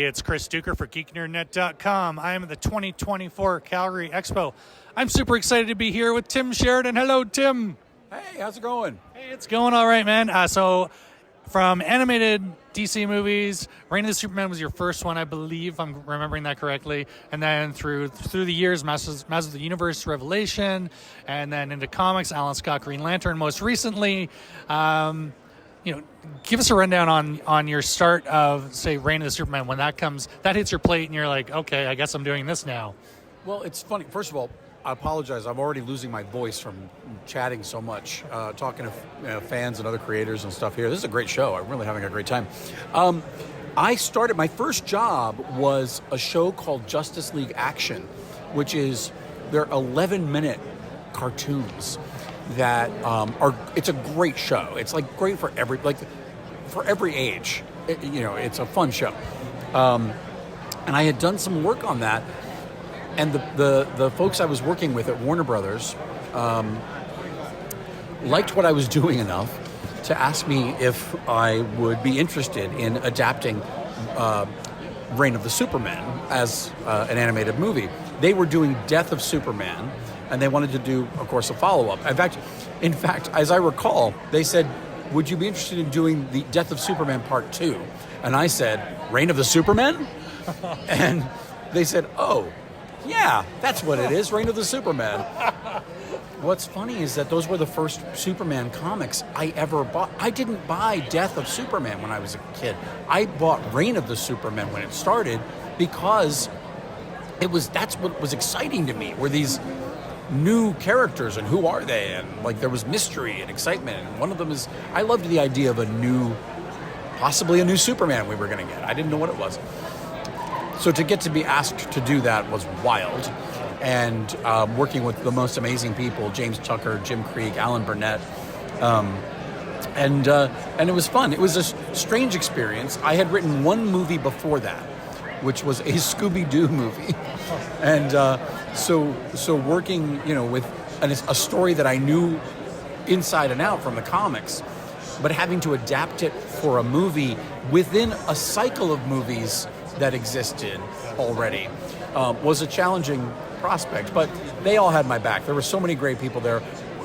it's Chris Doucher for GeekNerdNet.com. I am at the 2024 Calgary Expo. I'm super excited to be here with Tim Sheridan. Hello, Tim. Hey, how's it going? Hey, it's going all right, man. So from animated DC movies, Reign of the Superman was your first one, I believe, if I'm remembering that correctly. And then through the years, Masters of the Universe, Revelation, and then into comics, Alan Scott, Green Lantern. Most recently, give us a rundown on your start of, say, Reign of the Superman. When that hits your plate and you're like, okay, I guess I'm doing this now. Well, it's funny. First of all, I apologize. I'm already losing my voice from chatting so much, talking to fans and other creators and stuff here. This is a great show. I'm really having a great time. My first job was a show called Justice League Action, which is they're 11-minute cartoons that it's a great show. It's like great for every age. It's a fun show. And I had done some work on that. And the folks I was working with at Warner Brothers liked what I was doing enough to ask me if I would be interested in adapting Reign of the Superman as an animated movie. They were doing Death of Superman, and they wanted to do, of course, a follow-up. In fact, as I recall, they said, would you be interested in doing the Death of Superman Part 2? And I said, Reign of the Superman? And they said, oh, yeah, that's what it is, Reign of the Superman. What's funny is that those were the first Superman comics I ever bought. I didn't buy Death of Superman when I was a kid. I bought Reign of the Superman when it started because that's what was exciting to me, were these new characters and who are they? And there was mystery and excitement. And one of them is, I loved the idea of possibly a new Superman we were going to get. I didn't know what it was. So to get to be asked to do that was wild. And working with the most amazing people, James Tucker, Jim Krieg, Alan Burnett. And it was fun. It was a strange experience. I had written one movie before that, which was a Scooby-Doo movie. And so working, with a story that I knew inside and out from the comics, but having to adapt it for a movie within a cycle of movies that existed already was a challenging prospect, but they all had my back. There were so many great people there.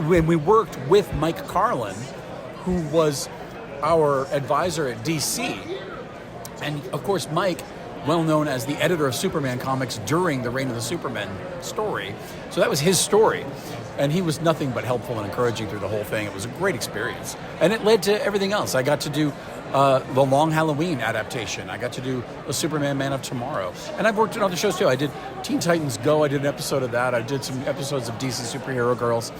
When we worked with Mike Carlin, who was our advisor at DC, and of course Mike, well known as the editor of Superman comics during the Reign of the Superman story, so that was his story, and he was nothing but helpful and encouraging through the whole thing. It was a great experience, and it led to everything else. I got to do the Long Halloween adaptation. I got to do a Superman Man of Tomorrow. And I've worked on other shows too. I did Teen Titans Go. I did an episode of that. I did some episodes of DC Superhero Girls.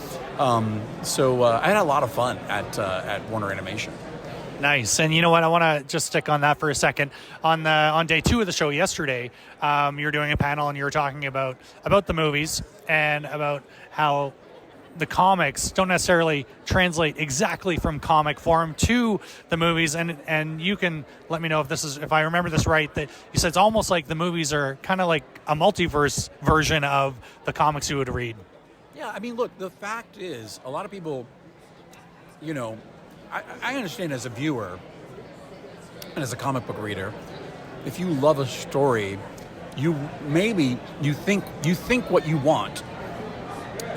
So I had a lot of fun at Warner Animation. Nice. And you know what? I want to just stick on that for a second. On day 2 of the show yesterday, you were doing a panel and you were talking about the movies and about how the comics don't necessarily translate exactly from comic form to the movies, and you can let me know if I remember this right, that you said it's almost like the movies are kind of like a multiverse version of the comics you would read. Yeah, I mean, look, the fact is, a lot of people, I understand as a viewer and as a comic book reader, if you love a story, you think what you want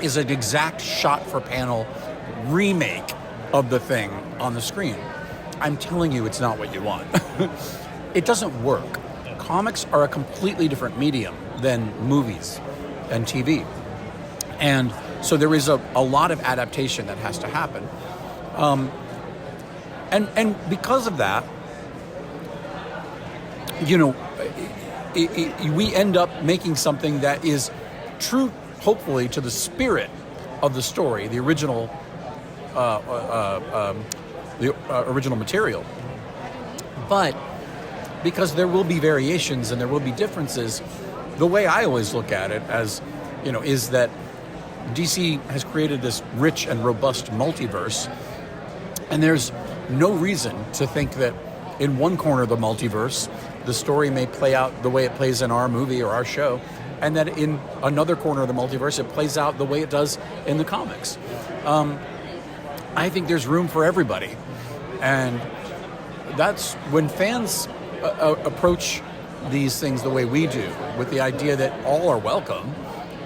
is an exact shot-for-panel remake of the thing on the screen. I'm telling you, it's not what you want. It doesn't work. Comics are a completely different medium than movies and TV. And so there is a lot of adaptation that has to happen. And because of that, we end up making something that is true, hopefully, to the spirit of the story, the original material. But because there will be variations and there will be differences, the way I always look at it is that DC has created this rich and robust multiverse, and there's no reason to think that in one corner of the multiverse, the story may play out the way it plays in our movie or our show, and that in another corner of the multiverse, it plays out the way it does in the comics. I think there's room for everybody. And that's when fans approach these things the way we do, with the idea that all are welcome.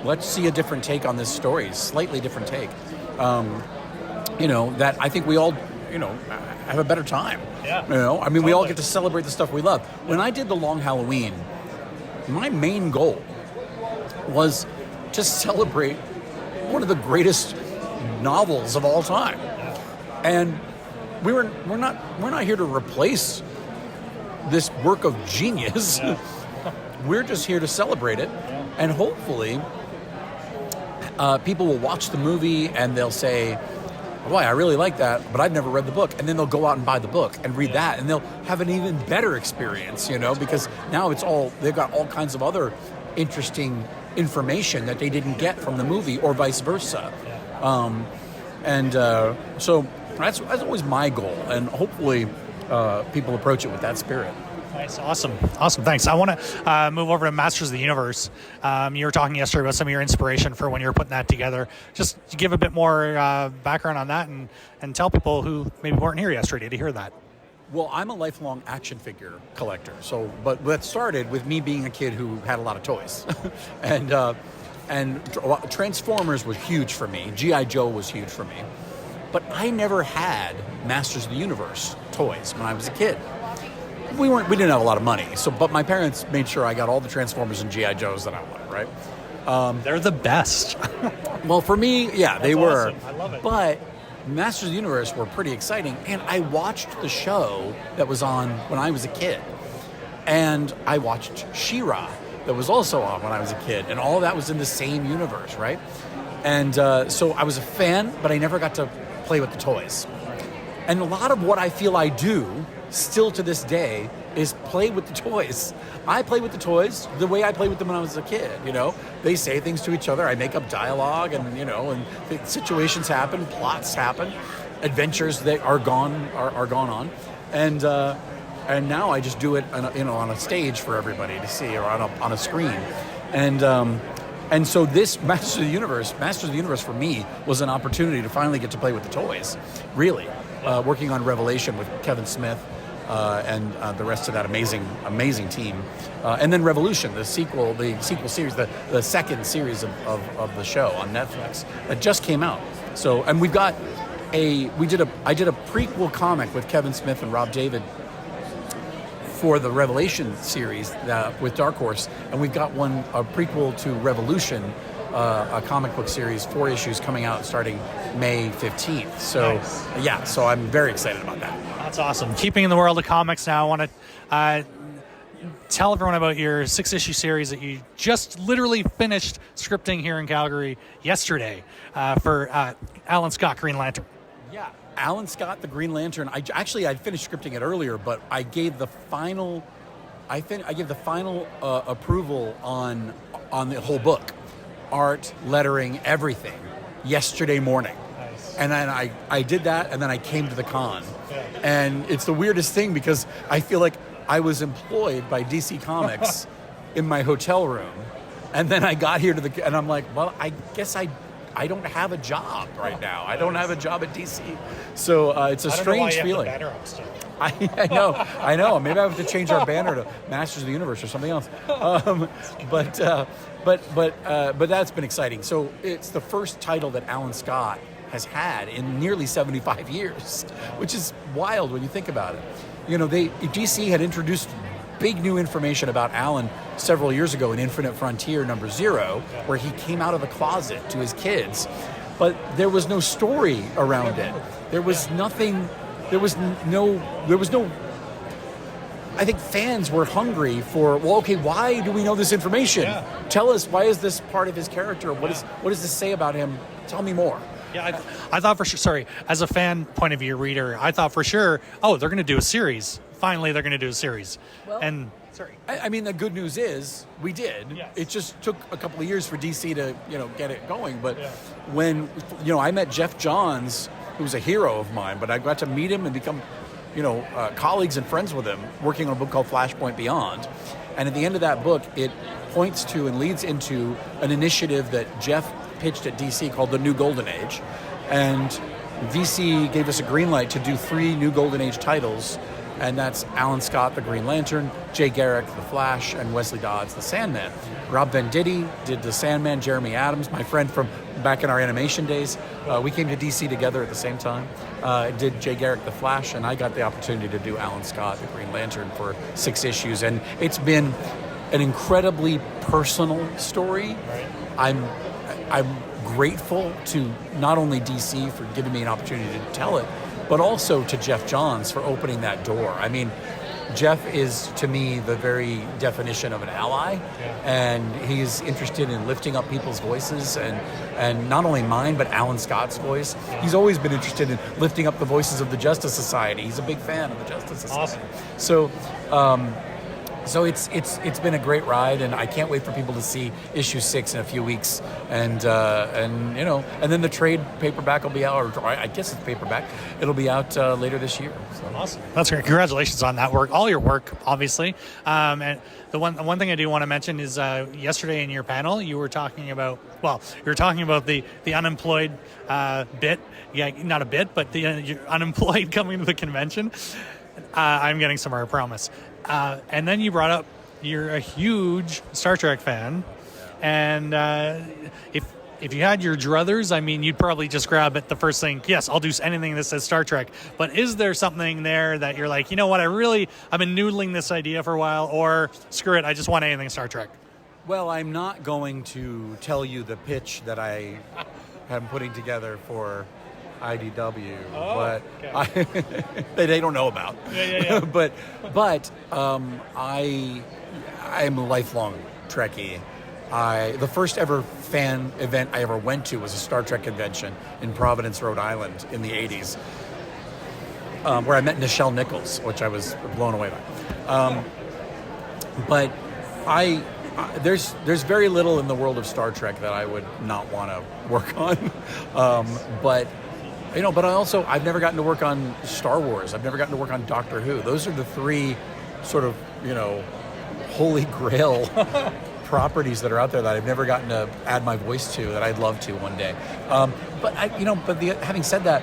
Let's see a different take on this story, slightly different take. That I think we all, have a better time. Yeah. I mean, we all get to celebrate the stuff we love. When I did The Long Halloween, my main goal was to celebrate one of the greatest novels of all time. And we're not here to replace this work of genius. Yeah. We're just here to celebrate it, and hopefully people will watch the movie and they'll say, boy, I really like that, but I've never read the book. And then they'll go out and buy the book and read that, and they'll have an even better experience, because now they've got all kinds of other interesting information that they didn't get from the movie, or vice versa. So that's always my goal, and hopefully people approach it with that spirit. Nice, awesome, thanks. I want to move over to Masters of the Universe. You were talking yesterday about some of your inspiration for when you were putting that together. Just to give a bit more background on that, and tell people who maybe weren't here yesterday to hear that. Well, I'm a lifelong action figure collector. But that started with me being a kid who had a lot of toys, and Transformers was huge for me. G.I. Joe was huge for me, but I never had Masters of the Universe toys when I was a kid. We didn't have a lot of money, but my parents made sure I got all the Transformers and G.I. Joes that I wanted, right? They're the best. Well, for me, yeah, they were. Awesome. I love it. But Masters of the Universe were pretty exciting, and I watched the show that was on when I was a kid. And I watched She-Ra that was also on when I was a kid, and all of that was in the same universe, right? And so I was a fan, but I never got to play with the toys. And a lot of what I feel I do still to this day is play with the toys. I play with the toys the way I played with them when I was a kid. They say things to each other. I make up dialogue, and situations happen, plots happen, adventures that are gone on, and now I just do it on a stage for everybody to see, or on a screen, and so this Masters of the Universe for me was an opportunity to finally get to play with the toys, really. Working on Revelation with Kevin Smith and the rest of that amazing team, and then Revolution, the sequel series, the second series of the show on Netflix that just came out. So, and I did a prequel comic with Kevin Smith and Rob David for the Revelation series with Dark Horse, and we've got a prequel to Revolution, a comic book series, 4 issues coming out starting May 15th. So, nice. Yeah, so I'm very excited about that. That's awesome. Keeping in the world of comics now, I want to tell everyone about your 6-issue series that you just literally finished scripting here in Calgary yesterday for Alan Scott Green Lantern. Yeah, Alan Scott, the Green Lantern. I'd finished scripting it earlier, but I gave the final approval on the whole book, art, lettering, everything, yesterday morning. Nice. And then I did that, and then I came to the con. Yeah. And it's the weirdest thing because I feel like I was employed by DC Comics in my hotel room, and then I got here and I'm like, well, I guess I don't have a job right now. I don't have a job at DC. So it's a strange feeling. I know. Maybe I have to change our banner to Masters of the Universe or something else. But that's been exciting. So it's the first title that Alan Scott has had in nearly 75 years, which is wild when you think about it. DC had introduced big new information about Alan several years ago in Infinite Frontier #0, where he came out of the closet to his kids, but there was no story around it. There was nothing. There was no. I think fans were hungry for. Well, okay, why do we know this information? Yeah. Tell us, why is this part of his character? What does this say about him? Tell me more. Yeah, I thought for sure. Sorry, as a fan point of view reader, I thought for sure. Oh, they're going to do a series. Finally, they're going to do a series. Well, and sorry. I mean, the good news is we did. Yes. It just took a couple of years for DC to get it going. But when I met Jeff Johns, who's a hero of mine, but I got to meet him and become colleagues and friends with him, working on a book called Flashpoint Beyond. And at the end of that book, it points to and leads into an initiative that Jeff pitched at DC called the New Golden Age. And DC gave us a green light to do 3 New Golden Age titles and that's Alan Scott, the Green Lantern, Jay Garrick, the Flash, and Wesley Dodds, the Sandman. Rob Venditti did the Sandman. Jeremy Adams, my friend from back in our animation days, we came to DC together at the same time, did Jay Garrick, the Flash, and I got the opportunity to do Alan Scott, the Green Lantern, for 6 issues, and it's been an incredibly personal story. Right. I'm grateful to not only DC for giving me an opportunity to tell it, but also to Jeff Johns for opening that door. I mean, Jeff is, to me, the very definition of an ally, and he's interested in lifting up people's voices, and not only mine, but Alan Scott's voice. He's always been interested in lifting up the voices of the Justice Society. He's a big fan of the Justice Society. Awesome. So it's been a great ride, and I can't wait for people to see issue 6 in a few weeks, and then the trade paperback will be out, or I guess it's paperback. It'll be out later this year. So. Awesome. That's great. Congratulations on that work, all your work, obviously. And the one thing I do want to mention is yesterday in your panel, you were talking about the unemployed bit. Yeah, not a bit, but the you're unemployed coming to the convention. I'm getting somewhere, I promise. And then you brought up you're a huge Star Trek fan, and if you had your druthers, I mean, you'd probably just grab at the first thing. Yes, I'll do anything that says Star Trek. But is there something there that you're like, you know what, I've been noodling this idea for a while, or screw it, I just want anything Star Trek? Well, I'm not going to tell you the pitch that I am putting together for IDW, but okay. They don't know about. Yeah. but I'm a lifelong Trekkie. The first ever fan event I ever went to was a Star Trek convention in Providence, Rhode Island, in the '80s, where I met Nichelle Nichols, which I was blown away by. But there's very little in the world of Star Trek that I would not want to work on, but I've never gotten to work on Star Wars. I've never gotten to work on Doctor Who. Those are the 3 sort of, holy grail properties that are out there that I've never gotten to add my voice to, that I'd love to one day. Having said that,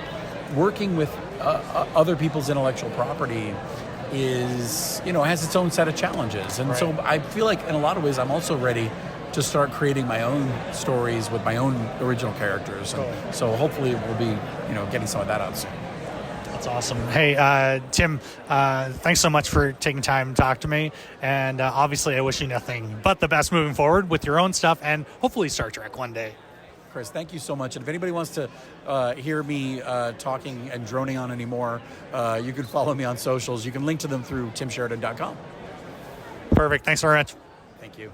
working with other people's intellectual property has its own set of challenges. And so I feel like in a lot of ways I'm also ready to start creating my own stories with my own original characters. And so hopefully we'll be, getting some of that out soon. That's awesome. Hey, Tim, thanks so much for taking time to talk to me. And obviously I wish you nothing but the best moving forward with your own stuff and hopefully Star Trek one day. Chris, thank you so much. And if anybody wants to hear me talking and droning on anymore, you can follow me on socials. You can link to them through timsheridan.com. Perfect. Thanks very much. Thank you.